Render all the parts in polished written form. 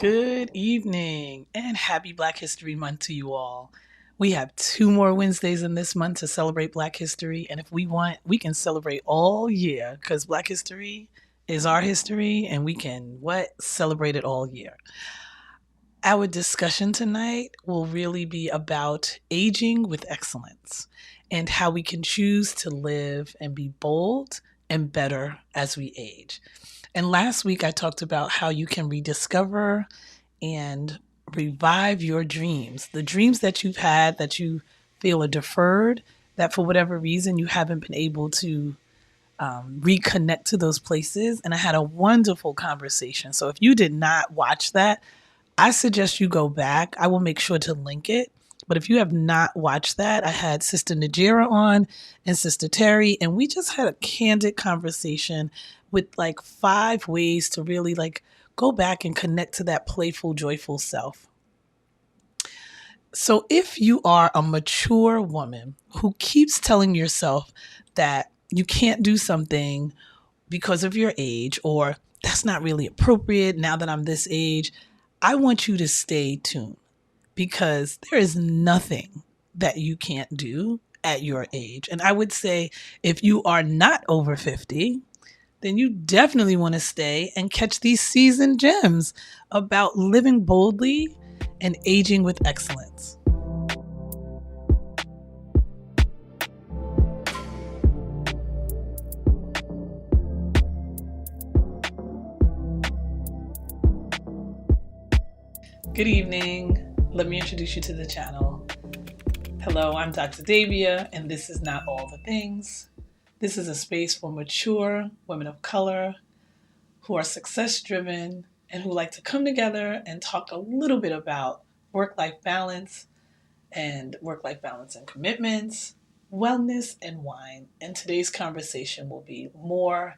Good evening and happy Black History Month to you all. We have 2 more Wednesdays in this month to celebrate Black history. And if we want, we can celebrate all year because Black history is our history and we can celebrate it all year. Our discussion tonight will really be about aging with excellence and how we can choose to live and be bold and better as we age. And last week I talked about how you can rediscover and revive your dreams, the dreams that you've had that you feel are deferred, that for whatever reason you haven't been able to reconnect to those places. And I had a wonderful conversation. So if you did not watch that, I suggest you go back. I will make sure to link it. But if you have not watched that, I had Sister Najira on and Sister Terry, and we just had a candid conversation with like 5 ways to really go back and connect to that playful, joyful self. So if you are a mature woman who keeps telling yourself that you can't do something because of your age, or that's not really appropriate now that I'm this age, I want you to stay tuned because there is nothing that you can't do at your age. And I would say if you are not over 50, then you definitely want to stay and catch these seasoned gems about living boldly and aging with excellence. Good evening. Let me introduce you to the channel. Hello, I'm Dr. Davia, and this is Not All the Things. This is a space for mature women of color who are success-driven and who like to come together and talk a little bit about work-life balance and commitments, wellness, and wine. And today's conversation will be more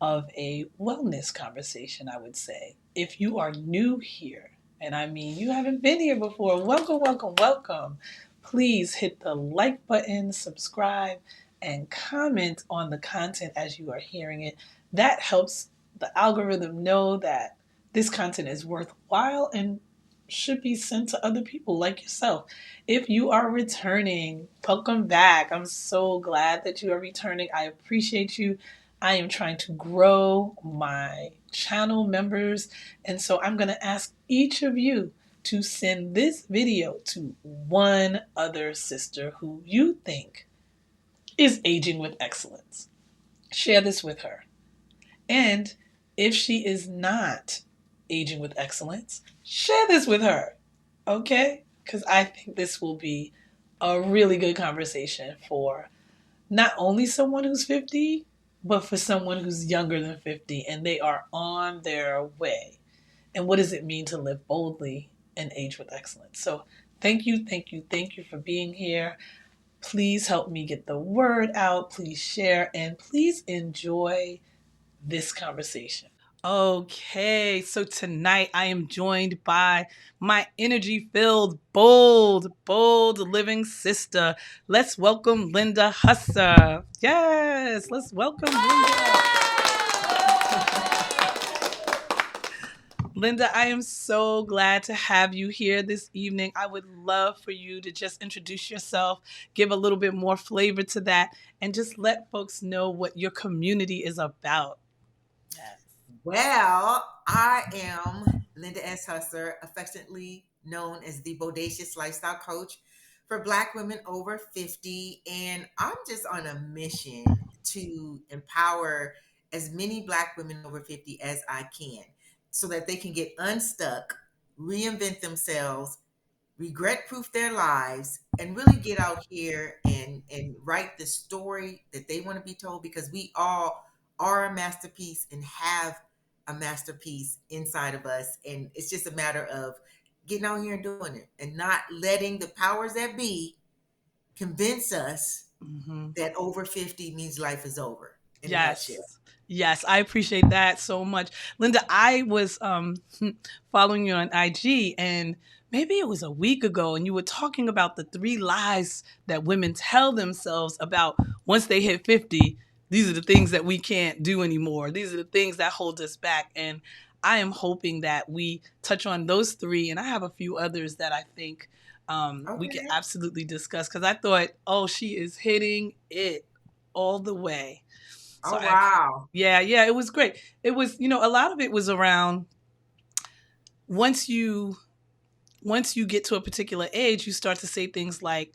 of a wellness conversation, I would say. If you are new here, and I mean you haven't been here before, welcome, welcome, welcome. Please hit the like button, subscribe, and comment on the content as you are hearing it. That helps the algorithm know that this content is worthwhile and should be sent to other people like yourself. If you are returning, welcome back. I'm so glad that you are returning. I appreciate you. I am trying to grow my channel members, and so I'm going to ask each of you to send this video to one other sister who you think is aging with excellence. Share this with her. And if she is not aging with excellence, share this with her, okay? Because I think this will be a really good conversation for not only someone who's 50, but for someone who's younger than 50 and they are on their way. And what does it mean to live boldly and age with excellence? So thank you for being here. Please help me get the word out. Please share and please enjoy this conversation. Okay, so tonight I am joined by my energy-filled, bold living sister. Let's welcome Linda Hussler. Yes, let's welcome Linda. Linda, I am so glad to have you here this evening. I would love for you to just introduce yourself, give a little bit more flavor to that, and just let folks know what your community is about. Yes. Well, I am Linda S. Hussler, affectionately known as the Bodacious Lifestyle Coach for Black women over 50. And I'm just on a mission to empower as many Black women over 50 as I can so that they can get unstuck, reinvent themselves, regret proof their lives, and really get out here and write the story that they want to be told, because we all are a masterpiece and have a masterpiece inside of us, and it's just a matter of getting out here and doing it and not letting the powers that be convince us that over 50 means life is over, in a nutshell. Yes, I appreciate that so much. Linda, I was following you on IG, and maybe it was a week ago, and you were talking about the 3 lies that women tell themselves about once they hit 50. These are the things that we can't do anymore. These are the things that hold us back. And I am hoping that we touch on those three, and I have a few others that I think we could Okay. absolutely discuss, because I thought, oh, she is hitting it all the way. So Oh, I, wow. yeah, yeah, it was great. It was, a lot of it was around once you get to a particular age, you start to say things like,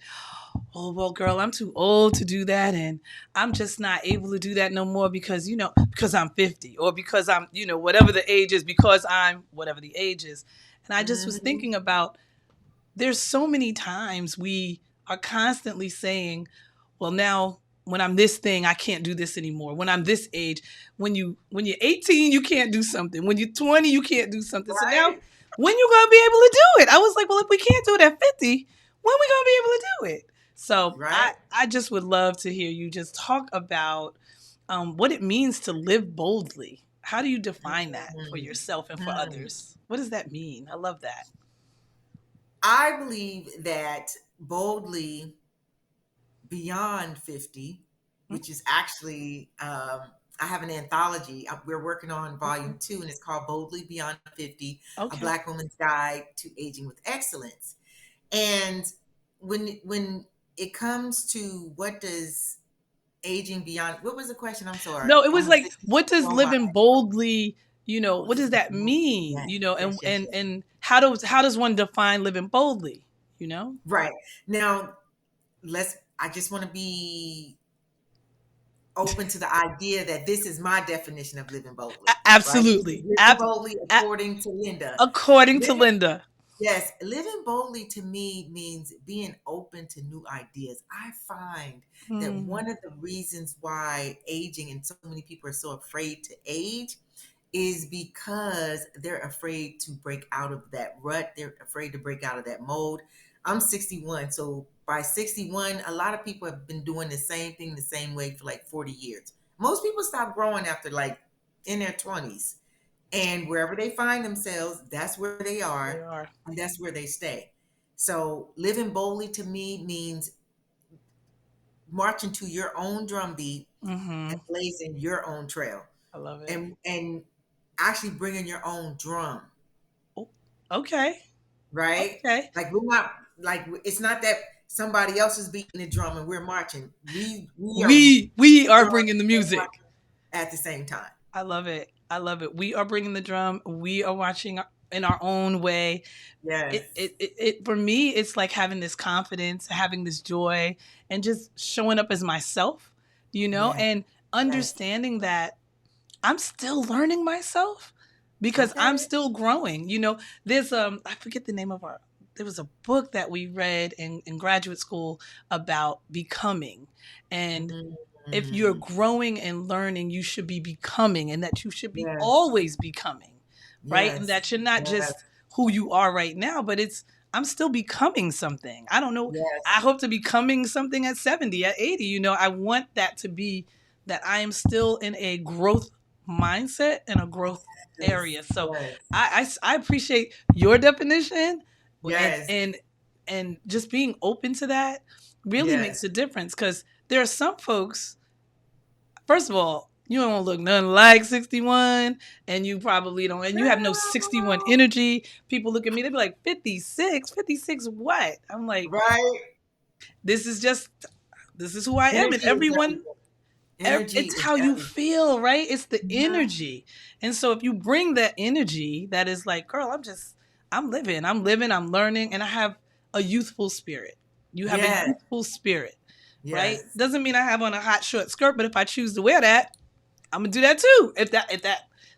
oh, well, girl, I'm too old to do that. And I'm just not able to do that no more because, because I'm 50, or because I'm, whatever the age is, because I'm whatever the age is. And I just was Hmm. thinking about, there's so many times we are constantly saying, well, now when I'm this thing, I can't do this anymore. When I'm this age, when you're 18, you can't do something. When you're 20, you can't do something. So now, Right. when you gonna be able to do it? I was like, well, if we can't do it at 50, when we gonna be able to do it? So I Right. I just would love to hear you just talk about what it means to live boldly. How do you define that for yourself and for Mhm. others? What does that mean? I love that. I believe that boldly beyond 50, which is actually, I have an anthology. We're working on Okay. volume 2, and it's called Boldly Beyond 50, A Okay. Black Woman's Guide to Aging with Excellence. And when it comes to what does aging beyond, what was the question? I'm sorry. No, it was Almost like, 60 what does gone by. living boldly, Oh, what does living that boldly. mean? Yes, And yes, yes, and yes. and how does one define living boldly? You know? Right. Now, I just want to be open to the idea that this is my definition of living boldly, right? This is Absolutely. living boldly A- according to Linda. according to Living, Linda. yes, living boldly to me means being open to new ideas. I find that Hmm. one of the reasons why aging and so many people are so afraid to age is because they're afraid to break out of that rut. They're afraid to break out of that mold. I'm 61. So by 61, a lot of people have been doing the same thing the same way for like 40 years. Most people stop growing after like in their 20s. And wherever they find themselves, that's where they They are are. and that's where they stay. So living boldly to me means marching to your own drumbeat Mm-hmm. and blazing your own trail I love it. and actually bringing your own drum, Oh, okay. right? Okay. Like we're not like it's not that somebody else is beating the drum and we're marching. We are We are drum bringing the and music. marching at the same time. I love it. I love it. We are bringing the drum. We are watching in our own way. Yes. For me, it's like having this confidence, having this joy, and just showing up as myself, Yes. and Yes. understanding that I'm still learning myself, because I'm Okay. still growing. There's I forget the name of our there was a book that we read in graduate school about becoming. And if you're Mm. growing and learning, you should be becoming, and that you should be Yes. always becoming, right? And Yes. that you're not Yes. just who you are right now, but I'm still becoming something. I don't know. I Yes. hope to becoming something at 70, at 80. I want that to be that I am still in a growth mindset and a growth Yes. area. So Yes. I appreciate your definition, and Yes. and and just being open to that really makes Yes. a difference, because there are some folks. First of all, you don't look nothing like 61, and you probably don't, and you have no 61 Girl. energy. People look at me, they be like, 56? 56 what? I'm like, Right? this is just, this is who I am. And Energy is everyone, everything. Energy it's is how you everything. feel, right? It's the Mhm. energy. And so if you bring that energy that is like, girl, I'm learning, and I have a youthful spirit. You have a Yes. youthful spirit, right? Yes. Doesn't mean I have on a hot short skirt, but if I choose to wear that, I'm gonna do that too.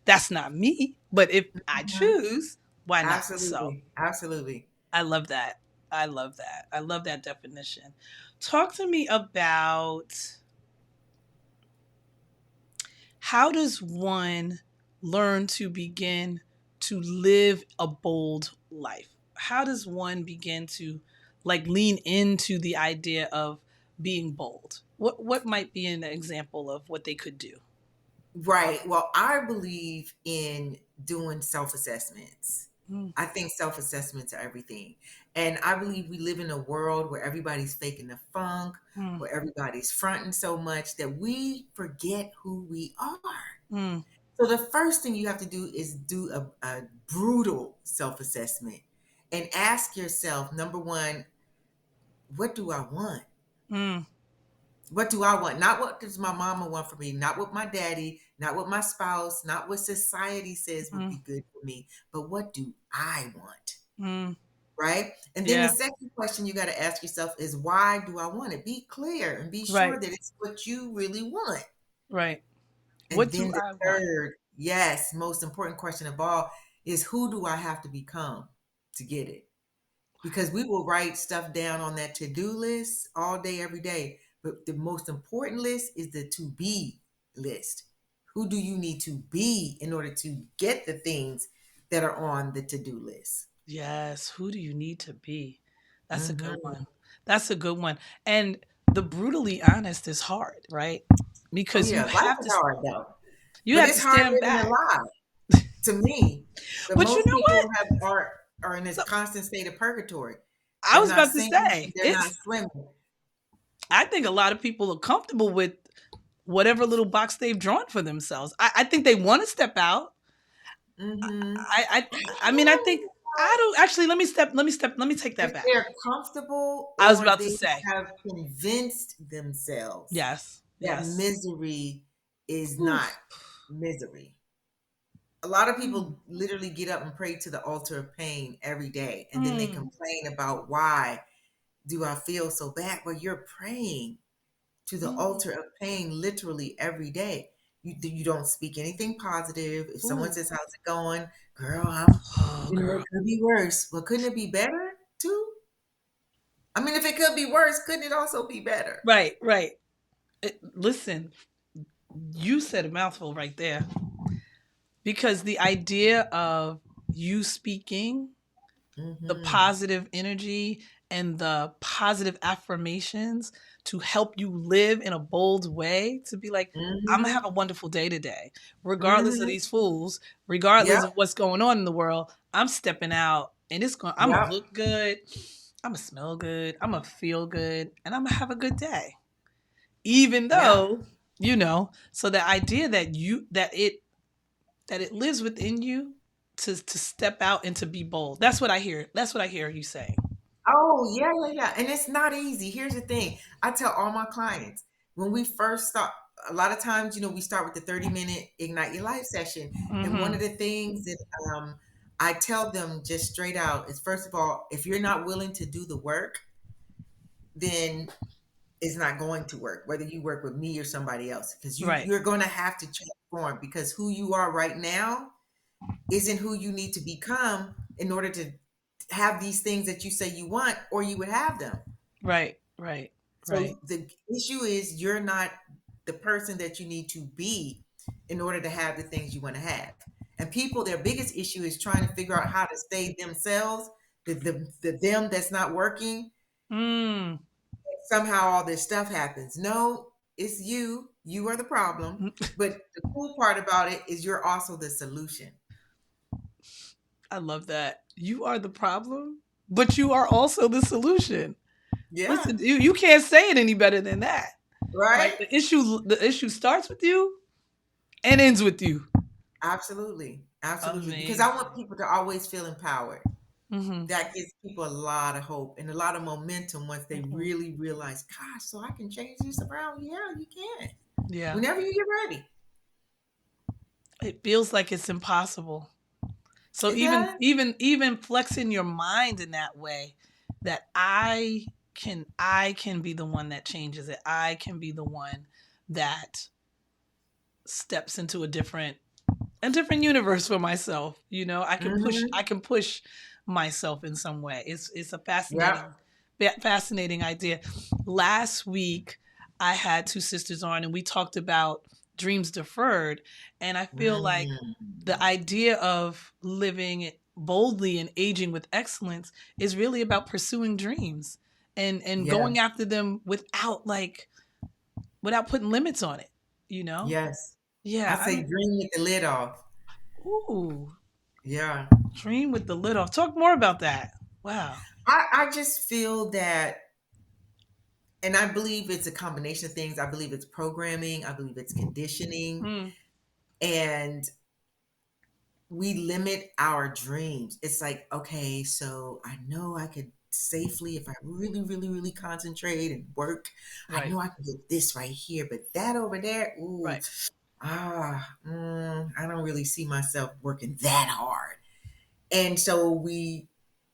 That's not me, but if I Mhm. choose, why not? So Absolutely. Absolutely. I love that. I love that. I love that definition. Talk to me about, how does one learn to begin to live a bold life? How does one begin to like lean into the idea of being bold? What might be an example of what they could do? Right. Well, I believe in doing self assessments. Mm, I think self assessments are everything. And I believe we live in a world where everybody's faking the funk, mm, where everybody's fronting so much that we forget who we are. mm, So the first thing you have to do is do a brutal self-assessment and ask yourself, number one, what do I want? Mm, What do I want? Not what does my mama want for me, not what my daddy, not what my spouse, not what society says would mm, be good for me, but what do I want? mm. Right? And then the Yeah. second question you got to ask yourself is, why do I want it? Be clear and be sure Right. that it's what you really want. Right. And What then do the I want? third, yes, most important question of all is, who do I have to become to get it? Because we will write stuff down on that to-do list all day, every day. But the most important list is the to be list. Who do you need to be in order to get the things that are on the to-do list? Yes. Who do you need to be? That's a good Hmm. one. That's a good one. And the brutally honest is hard, right? Oh Because yeah, life is hard though. you But have it's to hard stand living a back. lie to me. But But you most know what? people are in this So constant state of purgatory. I They're was not about to sinking, say they're not it's swimming. I think a lot of people are comfortable with whatever little box they've drawn for themselves. I think they want to step out. Hmm. I mean I think I don't actually let me take that If back. they're comfortable I was or about to they say, have convinced themselves yes, that yes. misery is not Oof. misery. A lot of Mm, people literally get up and pray to the altar of pain every day, and then they mm, complain about, why do I feel so bad? Well, you're praying to the mm. altar of pain literally every day. You don't speak anything positive. If someone Ooh. says, "How's it going, girl?" Oh, It girl. could be worse. Well, couldn't it be better too? I mean, if it could be worse, couldn't it also be better? Right, right. Listen, you said a mouthful right there because the idea of you speaking the Hmm. positive energy and the positive affirmations to help you live in a bold way to be like, I'm gonna have Hmm. a wonderful day today, regardless of Hmm. these fools, regardless Yep. of what's going on in the world. I'm stepping out and I'm gonna Yep. look good, I'm gonna smell good, I'm gonna feel good, and I'm gonna have a good day. Even Yep. though, so the idea that it lives within you to step out and to be bold. That's what I hear. That's what I hear you saying. Oh, yeah, yeah, yeah. And it's not easy. Here's the thing. I tell all my clients, when we first start, a lot of times, we start with the 30-minute Ignite Your Life session. And one of Mhm. the things that I tell them just straight out is, first of all, if you're not willing to do the work, then it's not going to work, whether you work with me or somebody else, because Right. you're going to have to transform, because who you are right now isn't who you need to become in order to have these things that you say you want, or you would have them. Right. Right. So Right. the issue is, you're not the person that you need to be in order to have the things you want to have. And people, their biggest issue is trying to figure out how to stay themselves, the them that's not working. Mm. Somehow all this stuff happens. No, it's you. You are the problem. But the cool part about it is, you're also the solution. I love that. You are the problem, but you are also the solution. Yeah. Listen, you can't say it any better than that. Right? Right? The issue starts with you and ends with you. Absolutely. Absolutely. Because I want Amazing. people to always feel empowered. Mhm. That gives people a lot of hope and a lot of momentum once they Mhm. really realize, gosh, so I can change this around. Yeah, you can. Yeah. Whenever you get ready. It feels like it's impossible. So It even does. even even flexing your mind in that way that I can be the one that changes it. I can be the one that steps into a different universe for myself. I can push Hmm. I can push myself in some way. It's a Yep. fascinating idea. Last week I had two sisters on and we talked about dreams deferred, and I feel like the Mm. idea of living boldly and aging with excellence is really about pursuing dreams and going Yes. after them without putting limits on it, you know? Yes. I Yeah, I say, don't dream with the lid off. ooh, Yeah. dream with the lid off. Talk more about that. Wow. I just feel that, and I believe it's a combination of things. I believe it's programming. I believe it's conditioning. Mm, And we limit our dreams. It's like, okay, so I know I could safely, if I really, really, really concentrate and work, I Right. know I can get this right here, but that over there, ooh, Right. I don't really see myself working that hard. And so we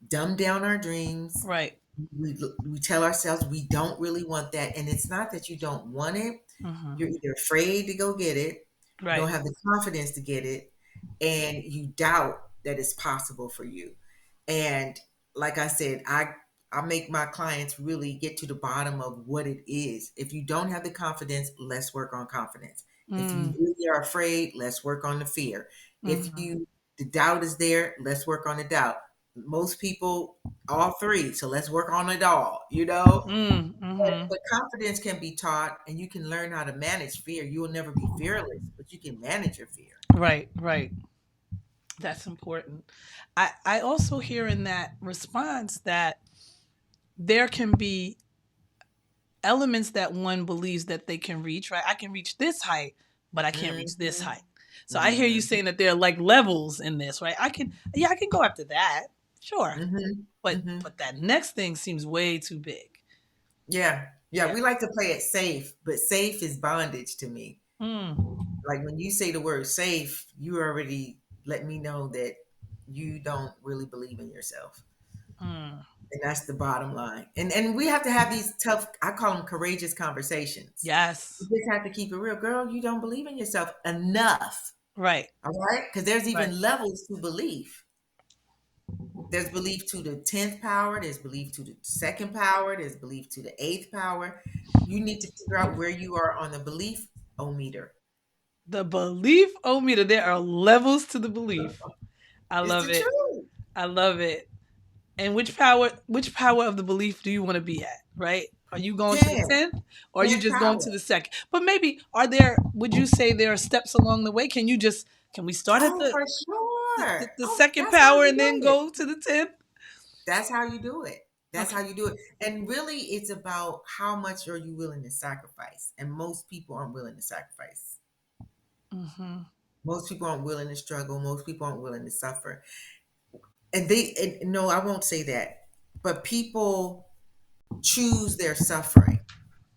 dumb down our dreams. Right. We tell ourselves we don't really want that, and it's not that you don't want it. Mm-hmm. You're either afraid to go get it, you don't Right. have the confidence to get it, and you doubt that it's possible for you. And like I said, I make my clients really get to the bottom of what it is. If you don't have the confidence, let's work on confidence. If you Mm. really are afraid, let's work on the fear. If Mm-hmm. you the doubt is there, let's work on the doubt. Most people, all three, so let's work on it all, you know? Mm. Mm-hmm. But confidence can be taught and you can learn how to manage fear. You will never be fearless, but you can manage your fear. Right. Right. That's important. I also hear in that response that there can be elements that one believes that they can reach, right? I can reach this height, but I can't reach this Mhm. height. So I hear you Mhm. saying that there are like levels in this, right? I can go after that. Sure. Mhm. Mhm. But that next thing seems way too big. Yeah. Yeah, Yeah. we like to play it safe, but safe is bondage to me. Mm. Like when you say the word safe, you already let me know that you don't really believe in yourself. Mm. And that's the bottom line. And we have to have these tough, I call them courageous conversations. You Yes. just have to keep it real. Girl, you don't believe in yourself enough. Right. All right? Because there's Right. even levels to belief. There's belief to the 10th power, there's belief to the second power, there's belief to the eighth power. You need to figure out where you are on the belief o meter. The belief o meter. There are levels to the belief. I It's love the it. truth. I love it. And which power of the belief do you want to be at, right? Are you going to the 10, 10th or are you 10th just going power. to the second? But maybe would you say there are steps along the way? Can we start at Oh, for sure. the Oh, second that's how power you and then do it. go to the 10th? That's how you do it. That's how Okay. you do it. And really, it's about how much are you willing to sacrifice. And most people aren't willing to sacrifice. Mm-hmm. Most people aren't willing to struggle. Most people aren't willing to suffer. And no, I won't say that. But people choose their suffering,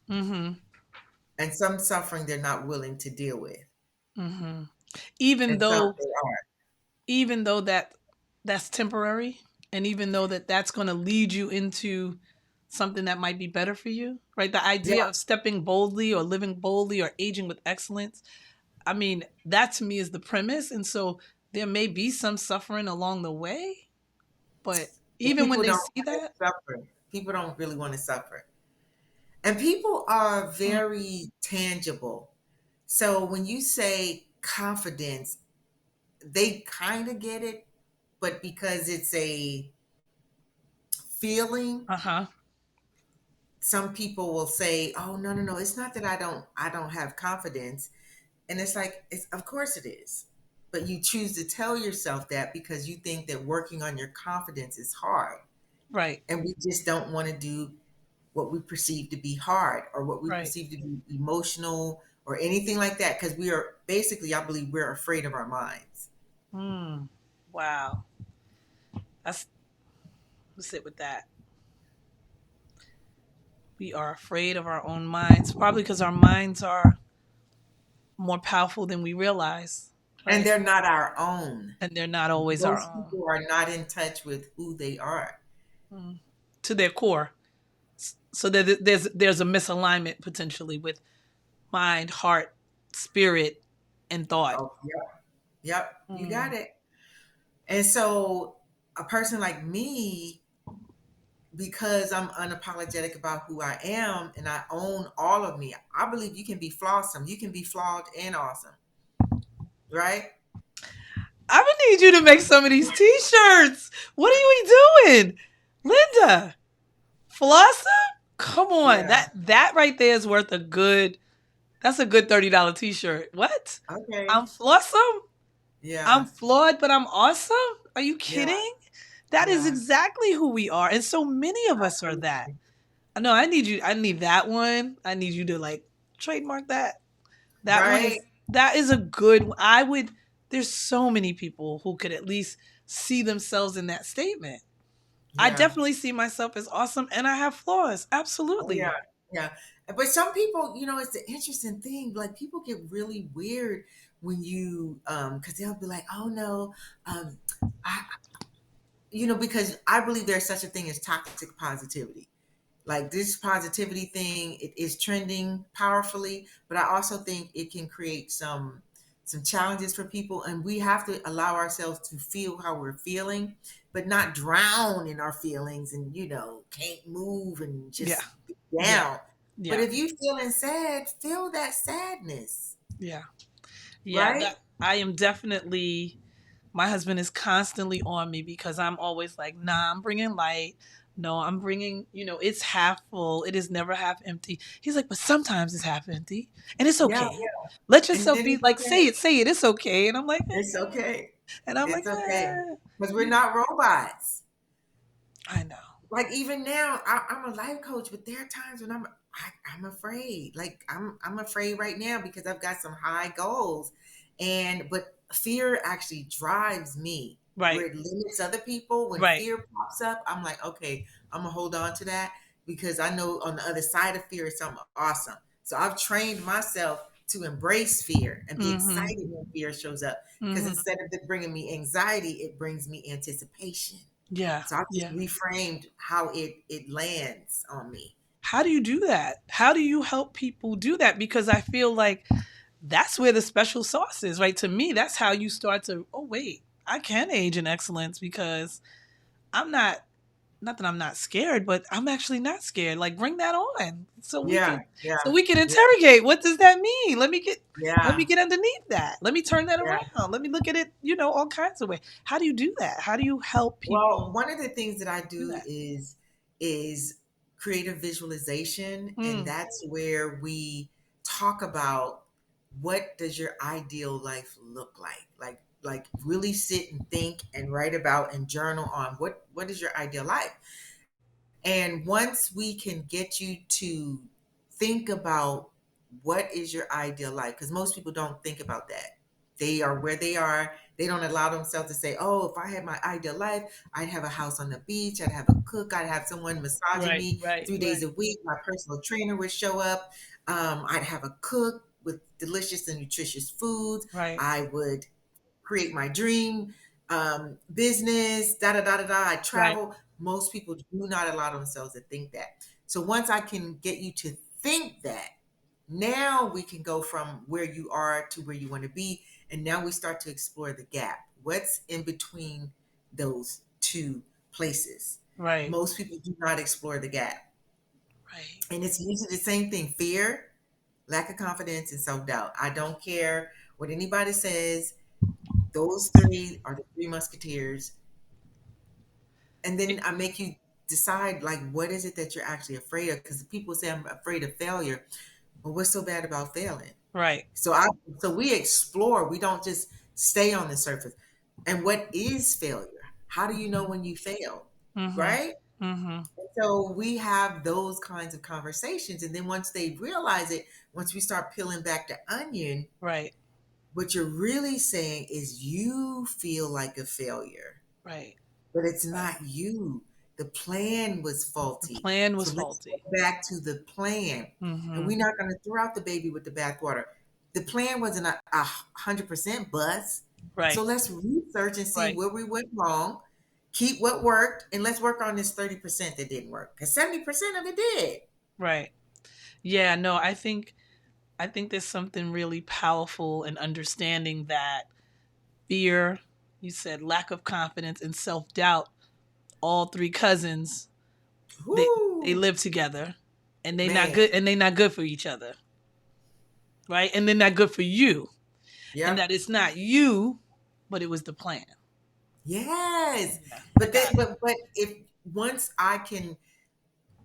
Mm-hmm. and some suffering they're not willing to deal with, Mm-hmm. Even and some though they are. even though that's temporary and even though that's going to lead you into something that might be better for you, right? The Yeah, idea of stepping boldly or living boldly or aging with excellence, I mean, that to me is the premise. And so there may be some suffering along the way, but but even when people they don't see want that, to suffer. People don't really want to suffer, and people are mm, very tangible. So when you say confidence, they kind of get it, but because it's a feeling, uh-huh, some people will say, "Oh, no, no, no, it's not that I don't have confidence." And it's like, it's of course it is. But you choose to tell yourself that because you think that working on your confidence is hard. right, And we just don't want to do what we perceive to be hard or what we right. perceive to be emotional or anything like that. Because we are basically, I believe, we're afraid of our minds. Mm, wow. That's Let's sit with that. We are afraid of our own minds, probably because our minds are more powerful than we realize, And right? they're not our own. And they're not always our Most own. people are not in touch with who they are. Mm. To their core. So that there's a misalignment potentially with mind, heart, spirit, and thought. Oh, yep. Yep. You got Mm. it. And so a person like me, because I'm unapologetic about who I am and I own all of me, I believe you can be flawsome. You can be flawed and awesome, right? I'm gonna need you to make some of these T-shirts. What are we doing, Linda? Flossom? Come on, Yeah. that right there is worth a good. That's a good $30 T-shirt. What? I'm Okay. Flossom. I'm Yeah. flawed, but I'm awesome. Are you Yeah. kidding? That is Yeah. exactly who we are, and so many of us are that. Absolutely. I know. I need you. I need that one. I need you to like trademark that. That one is Right? That is a good. I would. There's so many people who could at least see themselves in that statement. I Yeah. definitely see myself as awesome, and I have flaws. Oh yeah. Absolutely. Yeah. But some people, it's the interesting thing. Like people get really weird when you because they'll be like, oh no, um, I because I believe there's such a thing as toxic positivity. Like this positivity thing, it is trending powerfully, but I also think it can create some challenges for people, and we have to allow ourselves to feel how we're feeling, but not drown in our feelings and can't move and Yeah. just be Yeah. down. But Yeah. if you feeling sad, feel that sadness, Yeah. Yeah. right? That I am definitely. My husband is constantly on me because I'm always like, nah, I'm bringing light. No, I'm bringing, it's half full. It is never half empty. He's like, but sometimes it's half empty and it's Yeah, okay. Let and yourself then be it's like, okay. say it, it's okay. And I'm like, It's okay. and I'm like, It's okay because we're you know, not robots. I know. Like even now, I'm a life coach, but there are times when I'm afraid. Like I'm afraid right now because I've got some high goals, and but fear actually drives me where Right, it limits other people. When right. fear pops up, I'm like, okay, I'm gonna hold on to that because I know on the other side of fear is something awesome. So I've trained myself to embrace fear and be Mm-hmm. excited when fear shows up because Mm-hmm. instead of it bringing me anxiety, it brings me anticipation. Yeah, So I've just yeah. reframed how it lands on me. How do you do that? How do you help people do that? Because I feel like that's where the special sauce is, right? To me, that's how you start to, oh, wait, I can age in excellence because I'm not that I'm not scared, but I'm actually not scared. Like bring that on Yeah, yeah, so we can yeah, interrogate. What does that mean? Let me yeah. get underneath that. Let me turn that Yeah. around. Let me look at it, all kinds of ways. How do you do that? How do you help Well, people one of the things that I do do that? is creative visualization, and Mm, that's where we talk about what does your ideal life look like. Like really sit and think and write about and journal on what is your ideal life. And once we can get you to think about what is your ideal life, because most people don't think about that. They are where they are. They don't allow themselves to say, oh, if I had my ideal life, I'd have a house on the beach, I'd have a cook, I'd have someone massaging right, me right, 3 days right, a week, my personal trainer would show up, I'd have a cook with delicious and nutritious foods, right, I would create my dream business, da da da da da. I right, travel. Most people do not allow themselves to think that. So once I can get you to think that, now we can go from where you are to where you want to be. And now we start to explore the gap. What's in between those two places? right, Most people do not explore the gap. right. And it's usually the same thing: fear, lack of confidence, and self doubt. I don't care what anybody says. Those three are the three musketeers. And then I make you decide, like, what is it that you're actually afraid of? Because people say I'm afraid of failure. Well, what's so bad about failing? Right. So I so we explore. We don't just stay on the surface. And what is failure? How do you know when you fail? Mm-hmm. Right? Mm-hmm. So we have those kinds of conversations. And then once they realize it, once we start peeling back the onion, Right. what you're really saying is you feel like a failure, Right. but it's Right. not you. The plan was The faulty. plan So was let's faulty. go back to the plan. And Mm-hmm. we're not going to throw out the baby with the bathwater. The plan wasn't a 100% bust. So Right. let's research and see Right. where we went wrong, keep what worked, and let's work on this 30% that didn't work. Because 70% of it did. Right. Yeah, no, I think there's something really powerful in understanding that fear, you said lack of confidence and self-doubt, all three cousins, they Whoo, live together and man. they not good for each other, right? And they're not good for you. And that Yep. it's not you, but it was the plan. Yes. Yeah, I But got then, it. but if once I can,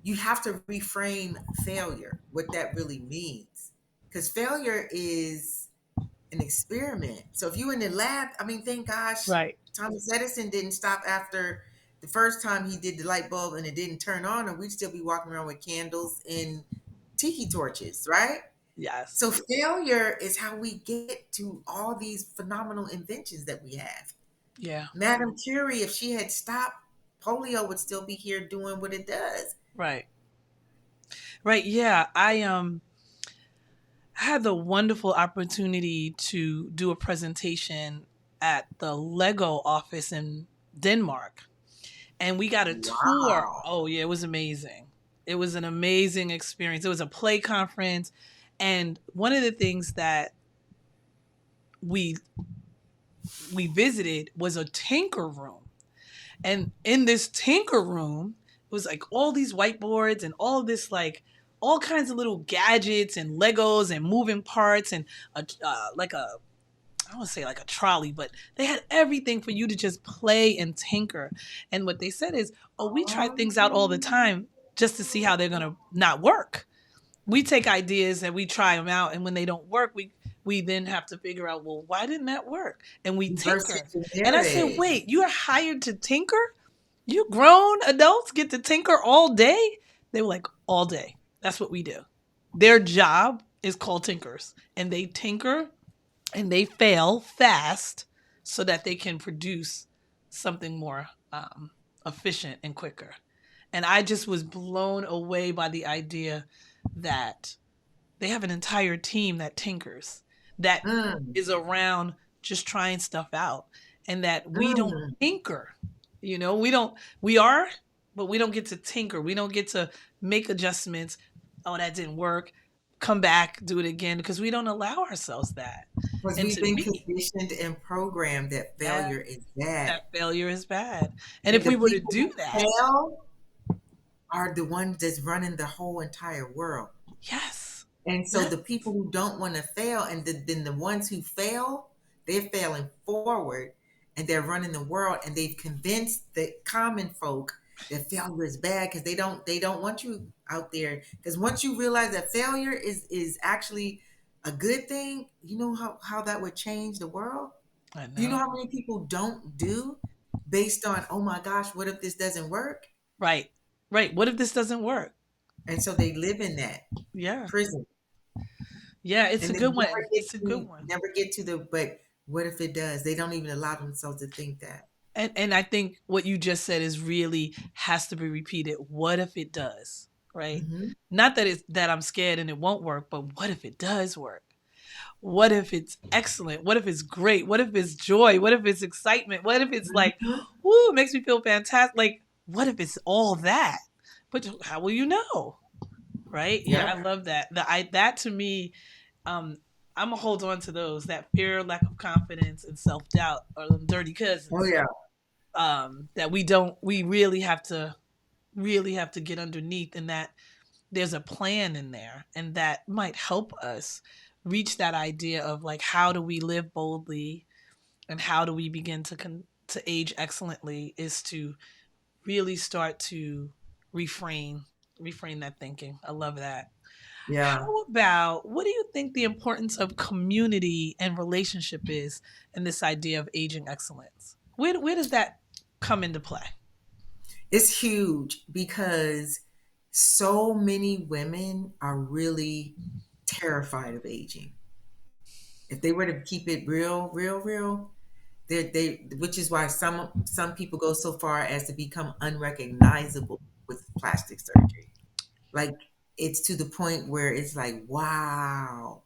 you have to reframe failure, what that really means. Because failure is an experiment. So if you in the lab, I mean, thank gosh, Right. Thomas Edison didn't stop after the first time he did the light bulb and it didn't turn on, and we'd still be walking around with candles and tiki torches, right? Yes. So failure is how we get to all these phenomenal inventions that we have. Yeah. Madame Curie, if she had stopped, polio would still be here doing what it does. Right. Right. Yeah. I had the wonderful opportunity to do a presentation at the Lego office in Denmark. And we got a tour. Wow. Oh, yeah, it was amazing. It was an amazing experience. It was a play conference. And one of the things that we we visited was a tinker room. And in this tinker room, it was like all these whiteboards and all this like all kinds of little gadgets and Legos and moving parts and like a I don't want to say like a trolley, but they had everything for you to just play and tinker. And what they said is, oh, we try things out all the time just to see how they're gonna not work. We take ideas and we try them out, and when they don't work, we then have to figure out, well, why didn't that work? And we Reverse tinker. And I said, engineering. wait, you are hired to tinker? You grown adults get to tinker all day? They were like, all day. That's what we do. Their job is called tinkers, and they tinker and they fail fast so that they can produce something more efficient and quicker. And I just was blown away by the idea that they have an entire team that tinkers, that Mm, is around just trying stuff out, and that we don't mm. tinker. You know, we don't, we are, but we don't get to tinker. We don't get to make adjustments. Oh, that didn't work. Come back, do it again, because we don't allow ourselves that. Because And we've to been me, conditioned and programmed that that failure is bad. that failure is bad. And And if the we were to people do who that, fail are the ones that's running the whole entire world. yes, And so yes, the people who don't want to fail, and then the ones who fail, they're failing forward and they're running the world, and they've convinced the common folk that failure is bad because they don't want you out there. Because once you realize that failure is actually a good thing, you know how that would change the world? I Do you know know. how many people don't do based on, oh my gosh, what if this doesn't work? Right, right. What if this doesn't work? And so they live in that Yeah, prison. yeah. It's a And they good one. It's a good one. never get to the, but what if it does? They don't even allow themselves to think that. And I think what you just said is really has to be repeated. What if it does? Right? Hmm. Not that it's that I'm scared and it won't work, but what if it does work? What if it's excellent? What if it's great? What if it's joy? What if it's excitement? What if it's like, Hmm. whoo, it makes me feel fantastic? Like, what if it's all that? But how will you know? Right? Yeah, Yep. I love that. That to me, um, I'm gonna hold on to those. That fear, lack of confidence, and self doubt are the dirty Oh cousins. yeah. That we really have to get underneath, and that there's a plan in there, and that might help us reach that idea of like how do we live boldly and how do we begin to age excellently is to really start to reframe reframe that thinking. I love that. Yeah. How about what do you think the importance of community and relationship is in this idea of aging excellence? Where does that come into play? It's huge because so many women are really terrified of aging. If they were to keep it real, real, real, they which is why some people go so far as to become unrecognizable with plastic surgery. Like, it's to the point where it's like, wow,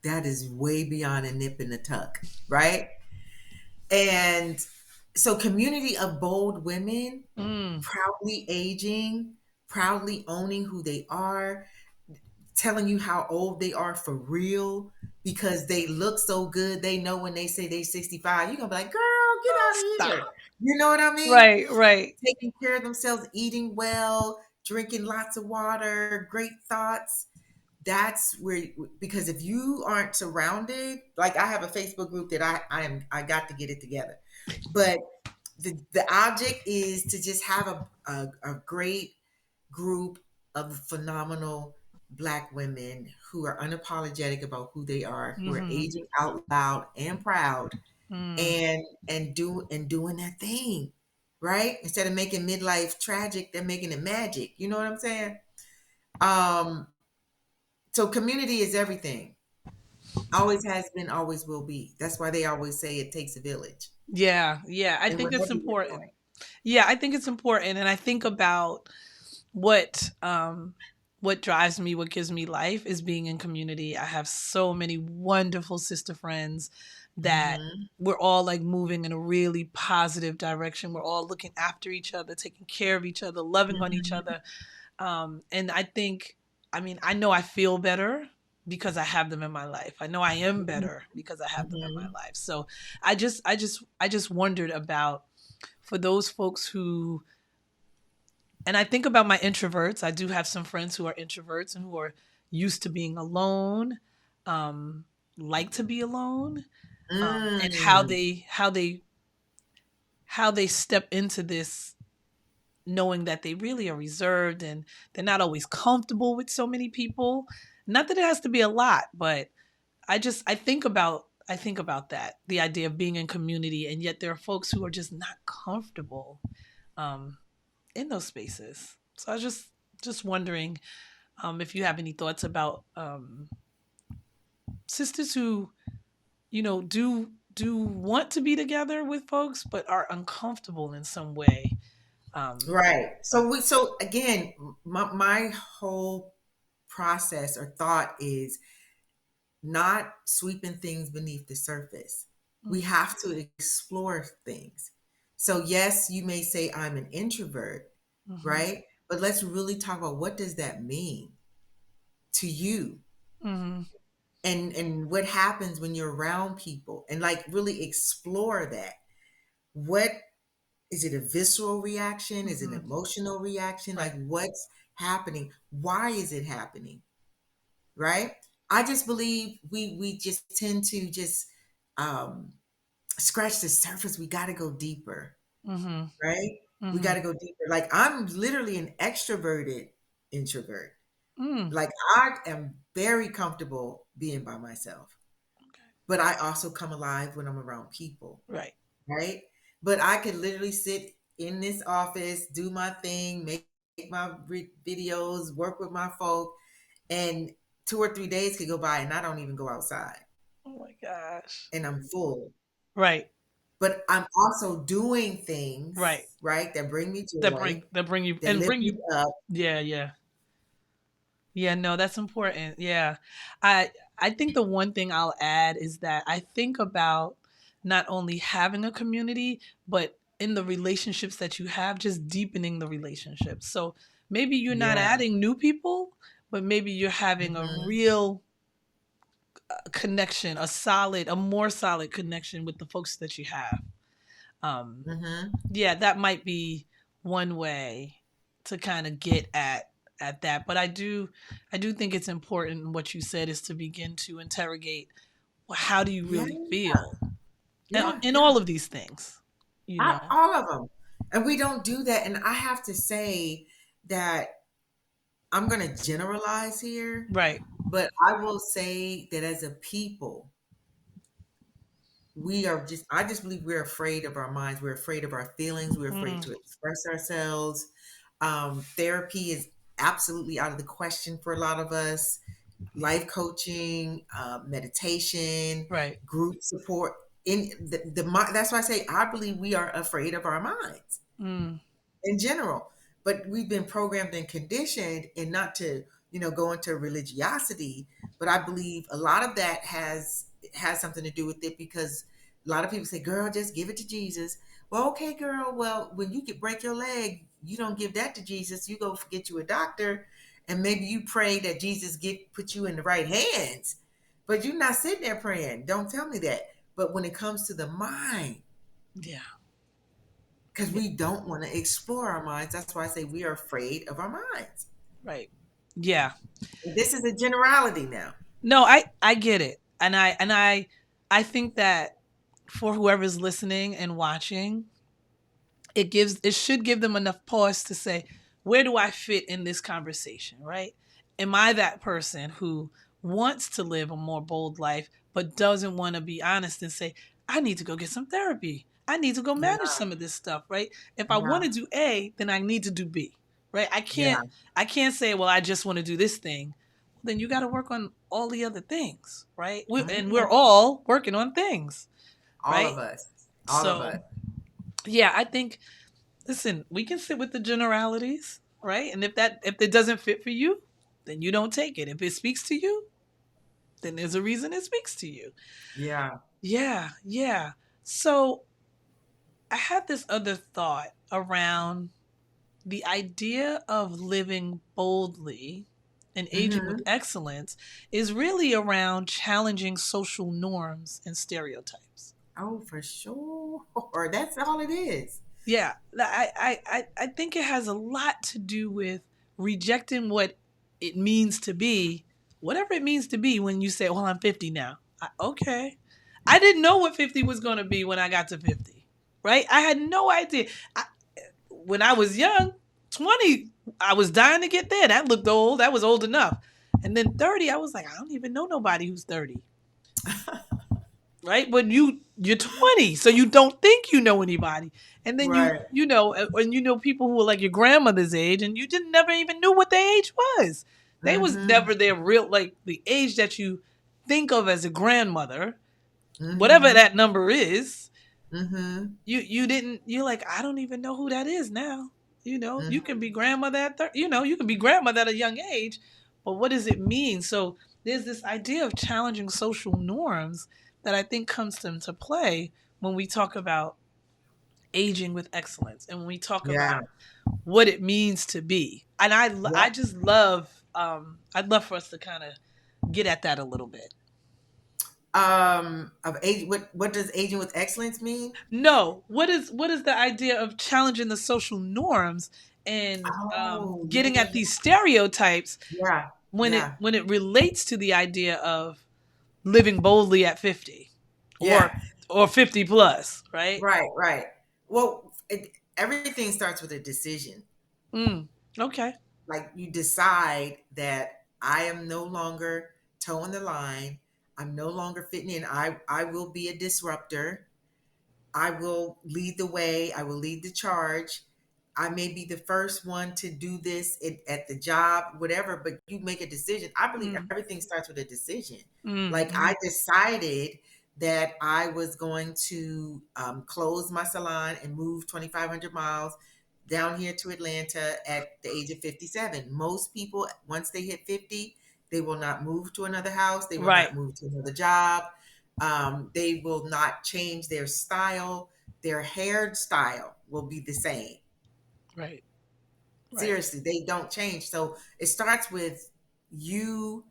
that is way beyond a nip and a tuck, right? And so, community of bold women, Mm, proudly aging, proudly owning who they are, telling you how old they are for real because they look so good. They know when they say they 65, you're gonna be like, girl, get out of stop. here. You know what I mean? Right, right. Taking care of themselves, eating well, drinking lots of water, great thoughts. That's where, because if you aren't surrounded, like, I have a Facebook group that I got to get it together. But the object is to just have a great group of phenomenal Black women who are unapologetic about who they are, who are Mm-hmm. aging out loud and proud, Mm, and doing that thing, right? Instead of making midlife tragic, they're making it magic. You know what I'm saying? Um, So community is everything. Always has been, always will be. That's why they always say it takes a village. Yeah, yeah. I And think it's wherever you're important. going. Yeah, I think it's important, and I think about what what drives me, what gives me life is being in community. I have so many wonderful sister friends that Hmm. we're all like moving in a really positive direction. We're all looking after each other, taking care of each other, loving on each Hmm. other. And I think, I mean, I know I feel better because I have them in my life. I know I am better because I have them in my Hmm. life. So I just wondered about for those folks who, and I think about my introverts. I do have some friends who are introverts and who are used to being alone, um, like to be alone, and Mm. how they step into this knowing that they really are reserved and they're not always comfortable with so many people. Not that it has to be a lot, but I think about that, the idea of being in community, and yet there are folks who are just not comfortable um, in those spaces. So I was just wondering if you have any thoughts about sisters who do want to be together with folks but are uncomfortable in some way. Um, Right. So again, my whole process or thought is not sweeping things beneath the surface. We mm, have to explore things. So yes, you may say I'm an introvert, mm-hmm, right? But let's really talk about what does that mean to you? mm-hmm, And what happens when you're around people and like really explore that. What is it, a visceral reaction? Is it an mm-hmm. emotional reaction? Like Right. what's happening? Why is it happening? Right? I just believe we just tend to just um scratch the surface. We got to go deeper, Mm-hmm, right? We mm-hmm, got to go deeper. Like I'm literally an extroverted introvert. mm. Like I am very comfortable being by myself, Okay. but I also come alive when I'm around people, Right. right? But I could literally sit in this office, do my thing, make my videos, work with my folk, and 2 or 3 days could go by and I don't even go outside Oh my gosh. and I'm full. Right. But I'm also doing Right. things, right, that bring me That joy, bring you that and lift bring me you. up. Yeah. Yeah. Yeah, no, that's important. Yeah. I I think the one thing I'll add is that I think about not only having a community, but in the relationships that you have, just deepening the relationships. So maybe you're not Yeah. adding new people, but maybe you're having a Hmm. real connection, a more solid connection with the folks that you have. Um, Hmm. yeah, that might be one way to kind of get at that. But I do think it's important what you said is to begin to interrogate, well, how do you Yeah. really feel Yeah. in Yeah. all of these things, you know? All of them. And we don't do that. And I have to say that I'm going to generalize here, Right. but I will say that as a people, I just believe we're afraid of our minds. We're afraid of our feelings. We're afraid Mm, to express ourselves. Therapy is absolutely out of the question for a lot of us. Life coaching, meditation, right. group support. In the mind, that's why I say I believe we are afraid of our minds Mm, in general. But we've been programmed and conditioned, and not to go into religiosity. But I believe a lot of that has something to do with it because a lot of people say, "Girl, just give it to Jesus." Well, okay, girl. Well, when you break your leg, you don't give that to Jesus. You go get you a doctor, and maybe you pray that Jesus put you in the right hands. But you're not sitting there praying. Don't tell me that. But when it comes to the mind, yeah. because Yeah. we don't want to explore our minds. That's why I say we are afraid of our minds. Right. Yeah. This is a generality now. No, I get it. I think that for whoever's listening and watching, it should give them enough pause to say, where do I fit in this conversation, right? Am I that person who wants to live a more bold life but doesn't want to be honest and say, I need to go get some therapy, I need to go manage Yeah, some of this stuff, right? If I want yeah, to do A, then I need to do B, right? yeah, I can't say, well, I just want to do this thing. then you got to work on all the other things, right? And we're Mhm. all working on things, All right? of us. All of us. So, yeah, I think, listen, we can sit with the generalities, right? And if it doesn't fit for you, then you don't take it. If it speaks to you, then there's a reason it speaks to you. Yeah. Yeah, yeah. So, I had this other thought around the idea of living boldly and aging with Hmm. excellence is really around challenging social norms and stereotypes. Oh, for sure. That's all it is. Yeah, I think it has a lot to do with rejecting what it means to be, whatever it means to be when you say, well, I'm 50 now. Okay. I didn't know what 50 was going to be when I got to 50, right? I had no idea. When I was young, 20, I was dying to get there. That looked old. That was old enough. And then 30, I was like, I don't even know nobody who's 30. Right? But you're 20, so you don't think you know anybody. And then Right. you know, and you know people who are like your grandmother's age and you didn't never even knew what their age was. They was Hmm. never their real, like the age that you think of as a grandmother, whatever Hmm. that number is. Hmm. You didn't, you're like, I don't even know who that is now. You know, you Hmm. can be grandmother at 30, you know, you can be grandmother at a young age, but what does it mean? So there's this idea of challenging social norms that I think comes into play when we talk about aging with excellence and when we talk Yeah. about what it means to be. And I Yep. just love, I'd love for us to kind of get at that a little bit. Of age, what does aging with excellence mean? No, what is the idea of challenging the social norms and Oh, yeah, getting yeah, at these stereotypes yeah, when it yeah, when it relates to the idea of living boldly at 50 yeah. or 50 plus, right? Right, right. Well, everything starts with a decision. Mm, okay. Like you decide that I am no longer towing the line. I'm no longer fitting in. I will be a disruptor. I will lead the way. I will lead the charge. I may be the first one to do this at the job, whatever, but you make a decision. I believe Mm, everything starts with a decision. mm, Like I mm, decided that I was going to close my salon and move 2,500 miles down here to Atlanta at the age of 57. Most people, once they hit 50, they will not move to another house. They will right, not move to another job. They will not change their style. Their hair style will be the same. right, right. Seriously, they don't change. So it starts with you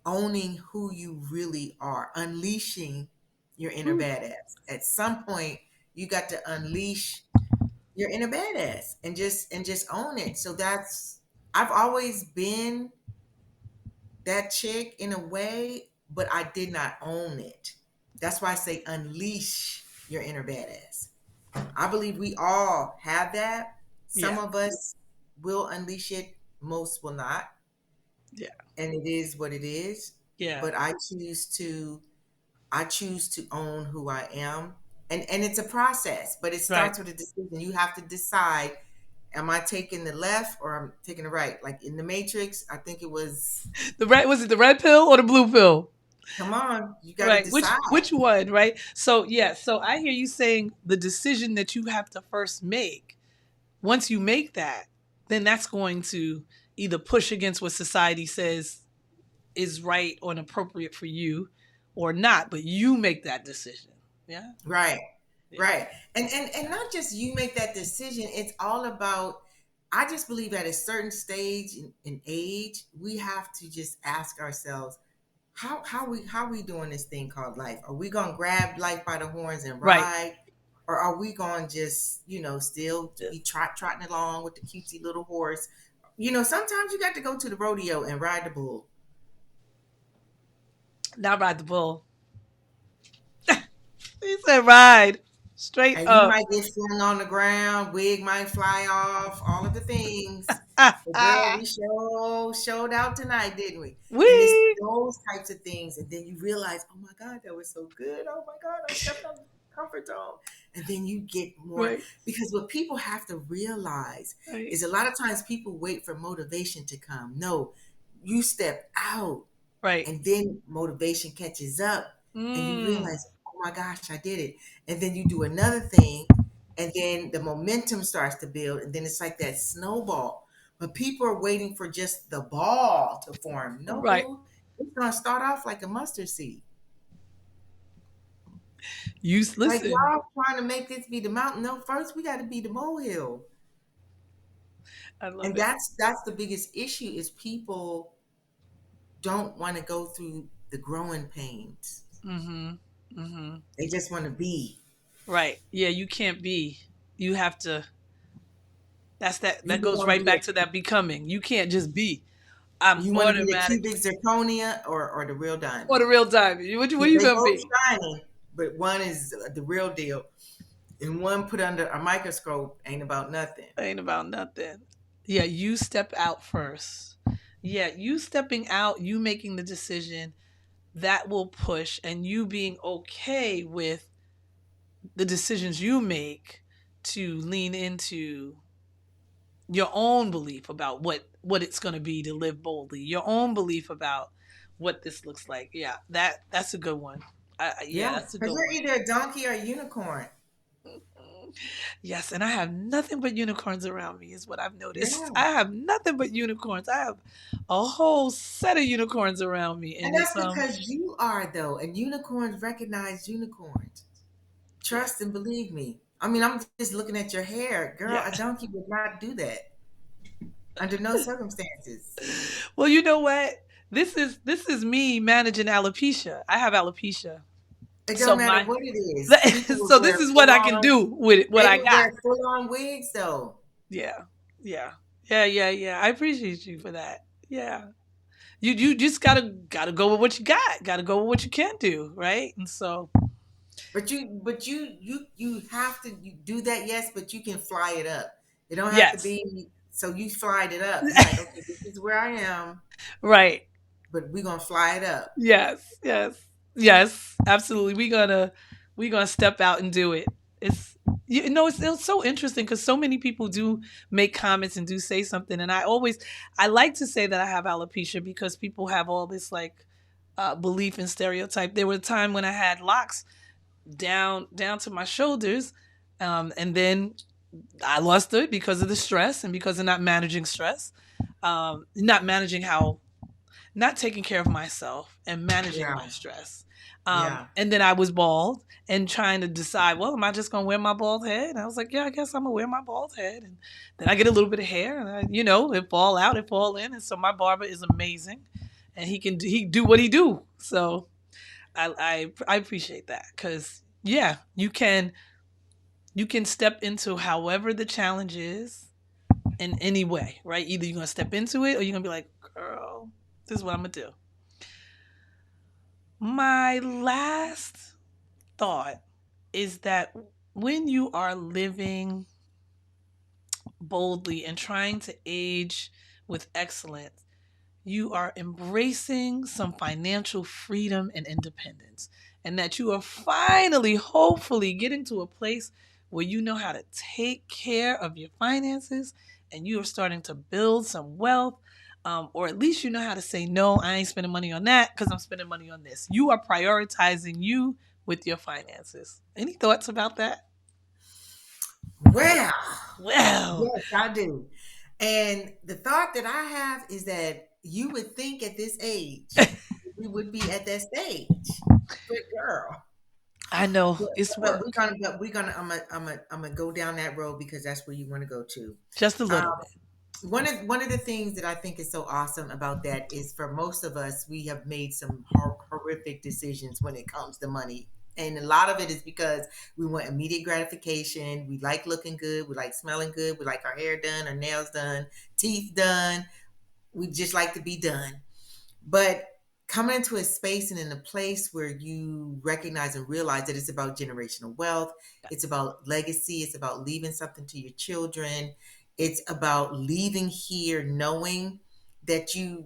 owning who you really are, unleashing your inner Whew. badass. At some point, you got to unleash your inner badass and just own it. So that's I've always been that chick in a way, but I did not own it. That's why I say unleash your inner badass. I believe we all have that. Some Yeah, of us will unleash it, most will not. yeah, And it is what it is. yeah, But I choose to own who I am. And it's a process, but it right. starts with a decision. You have to decide, am I taking the left or I'm taking the right? Like in the Matrix, I think it was, The red, was it the red pill or the blue pill? come on, you got to Right. Which decide. which one, right? So yeah, so I hear you saying the decision that you have to first make. Once you make that, then that's going to either push against what society says is right or appropriate for you or not, but you make that decision. Yeah. Right. Yeah. Right. And not just you make that decision, it's all about I just believe at a certain stage in age, we have to just ask ourselves, how we doing this thing called life? Are we gonna grab life by the horns and Right. ride? Or are we gonna just, still be trotting along with the cutesy little horse? Sometimes you got to go to the rodeo and ride the bull. Now ride the bull. He said ride. Straight And you up. might get flung on the ground, wig might fly off, all of the things. But girl, we showed out tonight, didn't we? And it's Wee. those types of things. And then you realize, oh my God, that was so good. Oh my God, I stepped out of the comfort zone. And then you get more Right. because what people have to realize Right. is a lot of times people wait for motivation to come. No, you step out, Right. and then motivation catches up, and you Mm. realize, oh my gosh, I did it. And then you do another thing, and then the momentum starts to build, and then it's like that snowball. But people are waiting for just the ball to form. No, Right. boo. It's gonna start off like a mustard seed. You Like listen. y'all trying to make this be the mountain. No, first we got to be the molehill. I love And it. that's the biggest issue is people don't want to go through the growing pains. Mhm. Mhm. They just want to be. Right. Yeah, you can't be. You have to. You That either goes want to right be back to that becoming. You can't just be. I'm you want to be the cubic automatically zirconia or the real or diamond. the real diamond. What 'Cause you they gonna both be? shining, but one is the real deal, and one put under a microscope ain't about nothing. Ain't about nothing. Yeah, you step out first. Yeah, you stepping out, you making the decision that will push, and you being okay with the decisions you make to lean into your own belief about what it's going to be to live boldly, your own belief about what this looks like. Yeah, that's a good one. Yeah, Yeah, that's a because good you're one. either a donkey or a unicorn. Yes, and I have nothing but unicorns around me, is what I've noticed. Yeah. I have nothing but unicorns. I have a whole set of unicorns around me, And and that's it's because you are, though, and unicorns recognize unicorns. yeah, Trust and believe me. I mean, I'm just looking at your hair. Girl, yeah. a donkey would not do that under no circumstances. Well, you know what? This is me managing alopecia. I have alopecia, It don't so matter my what it is. People will so this wear is what full I can on, do with what they I will got. wear full on wigs, though. Yeah, yeah, yeah. I appreciate you for that. Yeah, you just gotta go with what you got. Gotta go with what you can do, right? And so But you have to do that, yes, but you can fly it up. It don't have to yes, be so you fly it up. You like, okay, this is where I am, right. but we're gonna fly it up. Yes, absolutely. We gonna step out and do it. It's it's so interesting because so many people do make comments and do say something, and I like to say that I have alopecia because people have all this like belief and stereotype. There was a time when I had locks down to my shoulders, and then I lost it because of the stress and because of not managing stress, not managing how not taking care of myself and managing Yeah, my stress. yeah. And then I was bald and trying to decide, well, am I just gonna wear my bald head? And I was like, yeah, I guess I'm gonna wear my bald head. And then I get a little bit of hair, and it fall out, it fall in. And so my barber is amazing, and he do what he do. So I appreciate that because yeah, you can step into however the challenge is in any way, right? Either you're gonna step into it or you're gonna be like, girl, this is what I'm gonna do. My last thought is that when you are living boldly and trying to age with excellence, you are embracing some financial freedom and independence, and that you are finally, hopefully, getting to a place where you know how to take care of your finances and you are starting to build some wealth. Or at least you know how to say, no, I ain't spending money on that because I'm spending money on this. You are prioritizing you with your finances. Any thoughts about that? Well, Well, yes, I do. And the thought that I have is that you would think at this age we would be at that stage. But girl, I know but, it's but we're work, gonna, I'm gonna go down that road because that's where you want to go to. just a little bit. One of the things that I think is so awesome about that is for most of us, we have made some horrific decisions when it comes to money. And a lot of it is because we want immediate gratification. We like looking good. We like smelling good. We like our hair done, our nails done, teeth done. We just like to be done. But coming into a space and in a place where you recognize and realize that it's about generational wealth, it's about legacy, it's about leaving something to your children, it's about leaving here knowing that you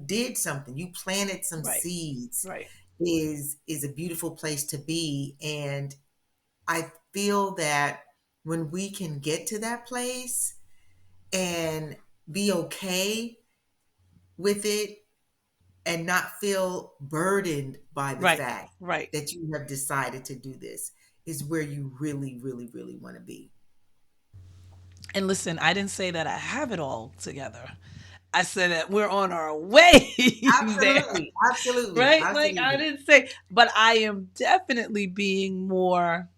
did something, you planted some Right, seeds, right, is a beautiful place to be. And I feel that when we can get to that place and be okay with it, and not feel burdened by the Right. fact Right. that you have decided to do this is where you really, really, really want to be. And listen, I didn't say that I have it all together. I said that we're on our way there. Absolutely, absolutely, Right? Like I absolutely, didn't say, but I am definitely being more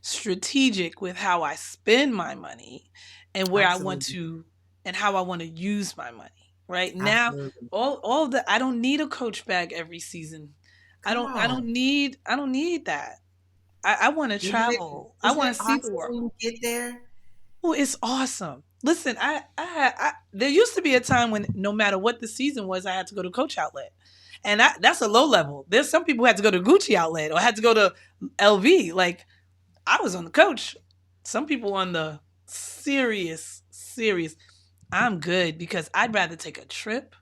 strategic with how I spend my money and where I want absolutely, to and how I want to use my money. Right now, absolutely. all the I don't need a Coach bag every season. Come on. I don't need that. I want to Isn't it travel. I isn't want it to see the awesome world. when you get there? Oh, it's awesome. Listen, there used to be a time when no matter what the season was, I had to go to Coach Outlet, and that's a low level. There's some people who had to go to Gucci Outlet or had to go to LV. Like I was on the Coach. Some people on the serious, serious. I'm good because I'd rather take a trip.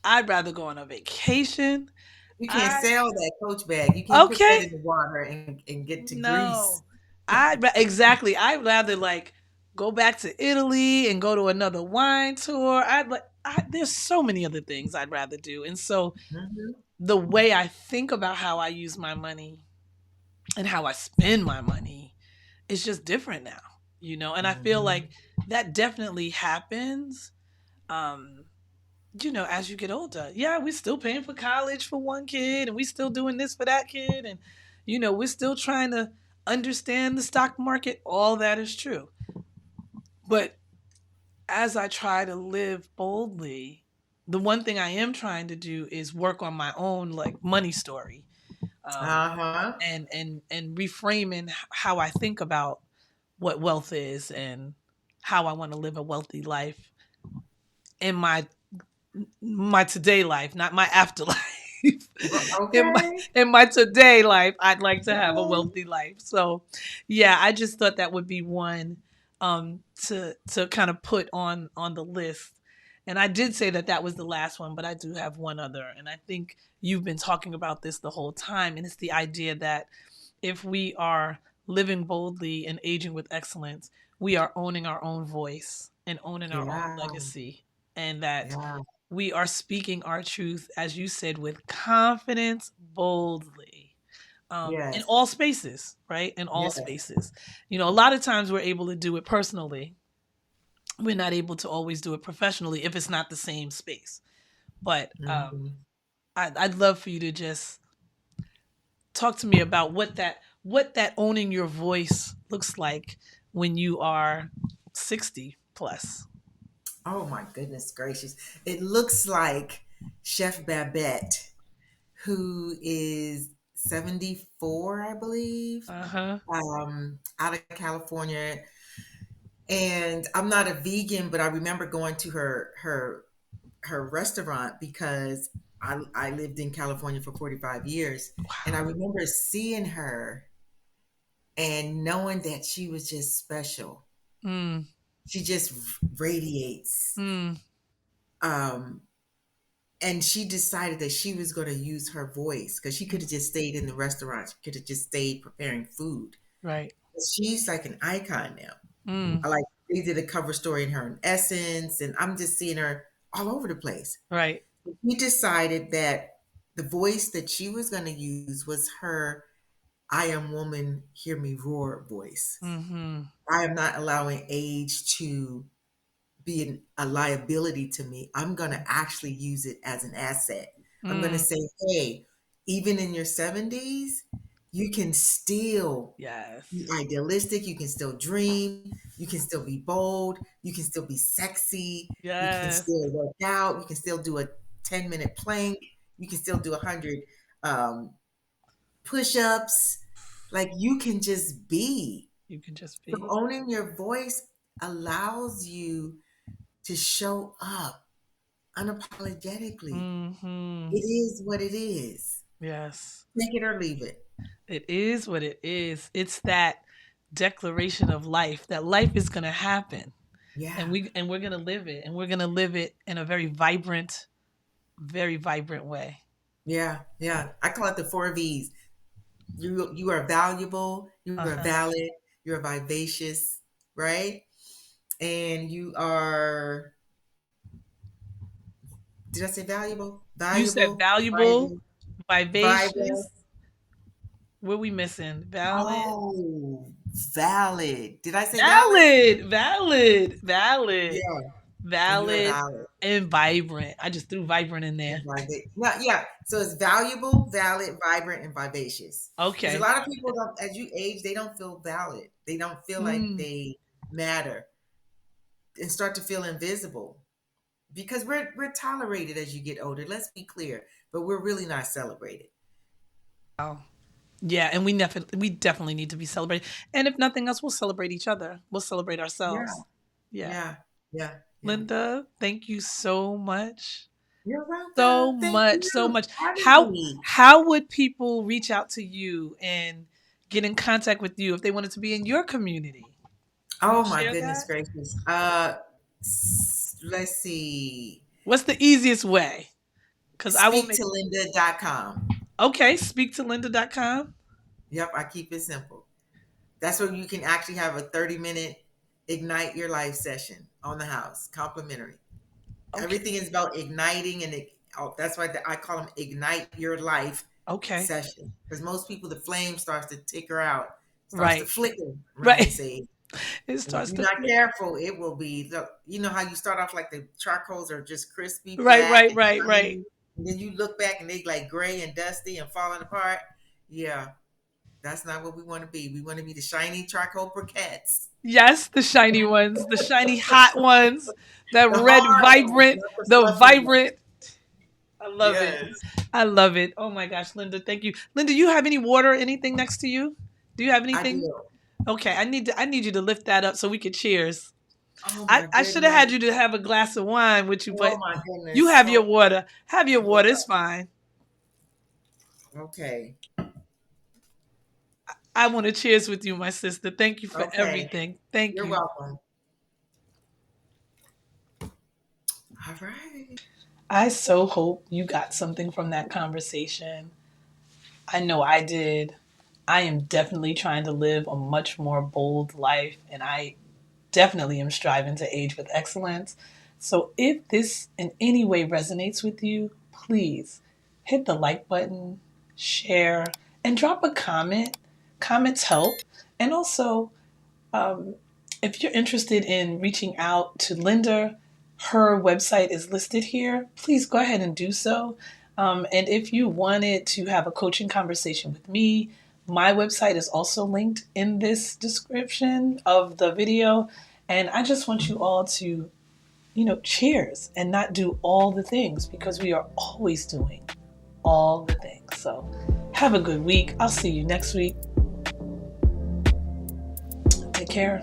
I'd rather go on a vacation. You can't I sell that Coach bag. You can't put that okay. in the water and get to Greece. No, exactly. I'd rather like go back to Italy and go to another wine tour. There's so many other things I'd rather do, and so Mhm, the way I think about how I use my money and how I spend my money is just different now, And I feel mhm. like that definitely happens. Um, as you get older, yeah, we're still paying for college for one kid and we still doing this for that kid. And, we're still trying to understand the stock market. All that is true. But as I try to live boldly, the one thing I am trying to do is work on my own like money story, Uh-huh. and reframing how I think about what wealth is and how I want to live a wealthy life in my today life, not my afterlife. in my Okay. in my today life, I'd like to have a Okay. wealthy life. So, yeah, I just thought that would be one to kind of put on the list. And I did say that that was the last one, but I do have one other, and I think you've been talking about this the whole time, and it's the idea that if we are living boldly and aging with excellence, we are owning our own voice and owning our own Yeah. legacy, and that Yeah. we are speaking our truth, as you said, with confidence, boldly, in Yes. all spaces, right? In all Yes. spaces. A lot of times we're able to do it personally. We're not able to always do it professionally if it's not the same space. But Mhm. I'd love for you to just talk to me about what that owning your voice looks like when you are 60 plus. Oh my goodness gracious. It looks like Chef Babette, who is 74, I believe, Uh-huh. out of California. And I'm not a vegan, but I remember going to her restaurant because I lived in California for 45 years. And I Wow. remember seeing her and knowing that she was just special. Mm, She just radiates. mm, Um, and she decided that she was going to use her voice because she could have mm, just stayed in the restaurant. She could have just stayed preparing food. right. But she's like an icon now. Mm, I like they did a cover story in her in Essence, and I'm just seeing her all over the place. right. She decided that the voice that she was going to use was her "I am woman, hear me roar" voice. Mm-hmm. I am not allowing age to be a liability to me. I'm going to actually use it as an asset. I'm going to Mm, say, hey, even in your 70s, you can still be yes. idealistic, you can still dream, you can still be bold, you can still be sexy, you can Yes. still work out, you can still do a 10-minute plank, you can still do 100 um, push-ups. Like you can just be. You can just So be. owning your voice allows you to show up unapologetically. Mm-hmm. It is what it is. Yes. Take it or leave it. It is what it is. It's that declaration of life that life is gonna happen. And Yeah. we're gonna live it. And we're gonna live it in a very vibrant way. Yeah. Yeah. I call it the four V's. You are valuable, you are Uh-huh. valid, you're vivacious, right? And you are Did I say valuable? You said Valuable, valuable, vibrant, vibrant. vivacious. What we missing? Valid. Oh, valid. Did I say valid? Valid. Valid. Valid. Yeah. And you are Valid valid. and vibrant. I just threw vibrant in there. And no, yeah. So it's valuable, valid, vibrant, and vivacious. Because a Okay. lot of people don't, as you age, they don't feel valid. They don't feel like Mm. they matter and start to feel invisible. Because we're tolerated as you get older. Let's be clear, but we're really not celebrated. Wow. Yeah, and we definitely need to be celebrated. And if nothing else, we'll celebrate each other. We'll celebrate Yeah, ourselves. Yeah. yeah, yeah, yeah. Linda, thank you so much. You're So welcome. Thank much, you so for much. having How me. how would people reach out to you and get in contact with you if they wanted to be in your community? Can you Oh my share goodness that? gracious. Let's see. What's the easiest way? Because I will Speak make to Linda.com. okay, speak to linda.com. Yep, I keep it simple. That's where you can actually have a 30-minute ignite your life session on the house, complimentary. Okay. Everything is about igniting that's why I call them ignite your life Okay. session. Because most people, the flame starts to ticker out, starts to Right. flicker around Right. this age. It And if starts you're to not flicker. careful, it will be, you know how you start off like the charcoals are just crispy, Right, black, right, and right, right. shiny. And then you look back and they like gray and dusty and falling apart. Yeah, that's not what we want to be. We want to be the shiny charcoal briquettes. Yes, the shiny ones, the shiny hot ones, the The red hard ones, vibrant, not the the fluffy ones. vibrant. I love it. Yes, I love it. Oh my gosh, Linda, thank you. Linda, you have any water or anything next to you? Do you have I anything? do. Okay, I need you to lift that up so we could cheers. Oh I, my I should have had goodness. you to have a glass of wine with you, Oh but my you goodness. have your Hold water. Have your hold water. It's fine. up. Okay. I want to cheers with you, my sister. Thank you for Okay. everything. Thank You're you. welcome. All right. I so hope you got something from that conversation. I know I did. I am definitely trying to live a much more bold life, and I definitely am striving to age with excellence. So if this in any way resonates with you, please hit the like button, share, and drop a comment. Comments help. And also, um, if you're interested in reaching out to Linda, her website is listed here. Please go ahead and do so. And if you wanted to have a coaching conversation with me, my website is also linked in this description of the video. And I just want you all to, cheers and not do all the things because we are always doing all the things. So have a good week. I'll see you next week. Take care.